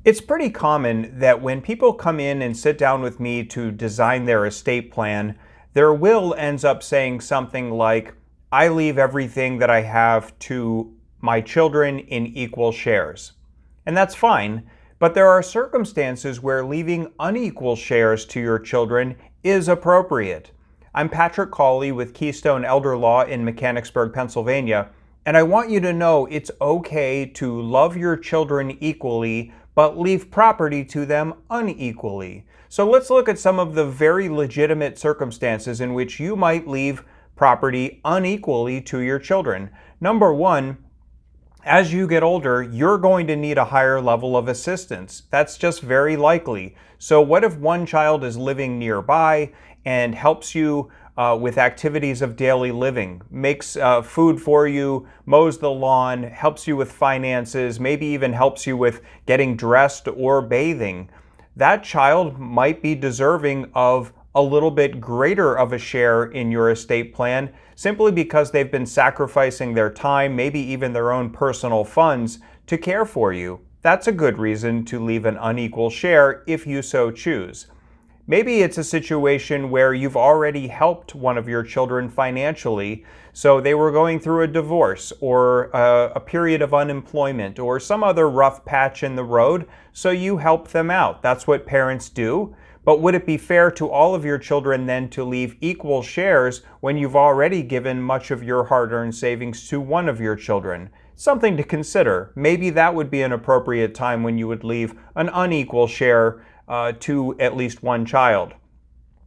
It's pretty common that when people come in and sit down with me to design their estate plan, their will ends up saying something like, I leave everything that I have to my children in equal shares. And that's fine, but there are circumstances where leaving unequal shares to your children is appropriate. I'm Patrick Cawley with Keystone Elder Law in Mechanicsburg, Pennsylvania, and I want you to know it's okay to love your children equally, but leave property to them unequally. So let's look at some of the very legitimate circumstances in which you might leave property unequally to your children. Number one, as you get older, you're going to need a higher level of assistance. That's just very likely. So what if one child is living nearby and helps you with activities of daily living, makes food for you, mows the lawn, helps you with finances, maybe even helps you with getting dressed or bathing? That child might be deserving of a little bit greater of a share in your estate plan simply because they've been sacrificing their time, maybe even their own personal funds, to care for you. That's a good reason to leave an unequal share if you so choose. Maybe it's a situation where you've already helped one of your children financially, so they were going through a divorce or a period of unemployment or some other rough patch in the road, so you help them out. That's what parents do. But would it be fair to all of your children then to leave equal shares when you've already given much of your hard-earned savings to one of your children? Something to consider. Maybe that would be an appropriate time when you would leave an unequal share to at least one child.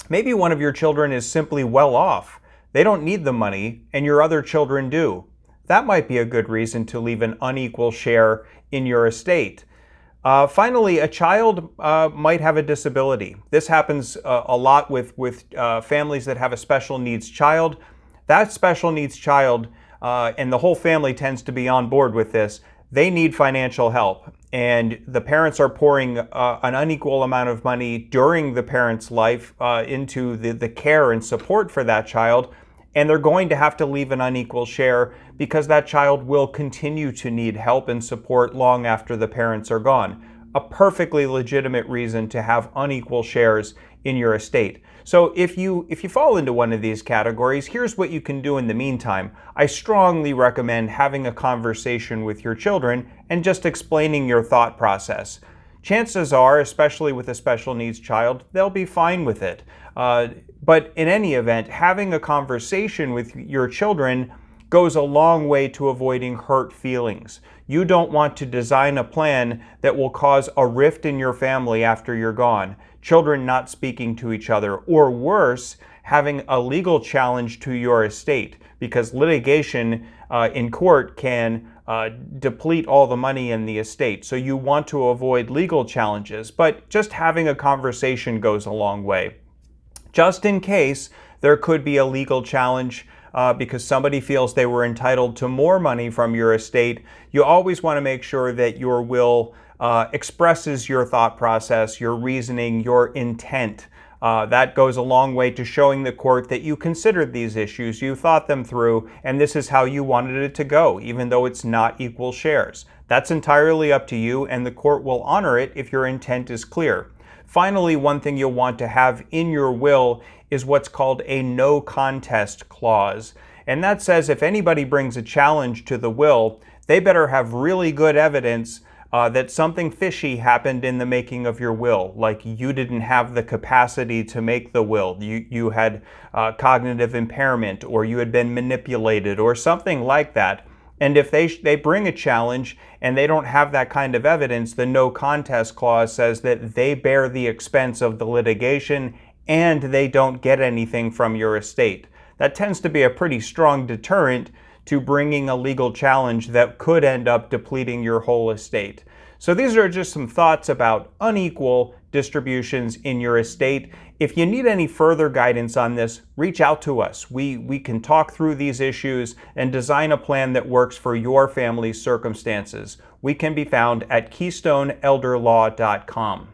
Maybe one of your children is simply well off. They don't need the money, and your other children do. That might be a good reason to leave an unequal share in your estate. Finally, a child might have a disability. This happens a lot with families that have a special needs child. That special needs child, and the whole family tends to be on board with this, they need financial help. And the parents are pouring an unequal amount of money during the parent's life into the care and support for that child. And they're going to have to leave an unequal share because that child will continue to need help and support long after the parents are gone. A perfectly legitimate reason to have unequal shares in your estate. So if you fall into one of these categories, here's what you can do in the meantime. I strongly recommend having a conversation with your children and just explaining your thought process. Chances are, especially with a special needs child, they'll be fine with it. But in any event, having a conversation with your children goes a long way to avoiding hurt feelings. You don't want to design a plan that will cause a rift in your family after you're gone, children not speaking to each other, or worse, having a legal challenge to your estate, because litigation in court can deplete all the money in the estate. So you want to avoid legal challenges, but just having a conversation goes a long way. Just in case there could be a legal challenge because somebody feels they were entitled to more money from your estate, you always want to make sure that your will expresses your thought process, your reasoning, your intent. That goes a long way to showing the court that you considered these issues, you thought them through, and this is how you wanted it to go, even though it's not equal shares. That's entirely up to you, and the court will honor it if your intent is clear. Finally, one thing you'll want to have in your will is what's called a no contest clause. And that says if anybody brings a challenge to the will, they better have really good evidence that something fishy happened in the making of your will, like you didn't have the capacity to make the will, you had cognitive impairment, or you had been manipulated, or something like that. And if they bring a challenge and they don't have that kind of evidence, the no contest clause says that they bear the expense of the litigation and they don't get anything from your estate. That tends to be a pretty strong deterrent to bringing a legal challenge that could end up depleting your whole estate. So these are just some thoughts about unequal distributions in your estate. If you need any further guidance on this, reach out to us. We can talk through these issues and design a plan that works for your family's circumstances. We can be found at KeystoneElderLaw.com.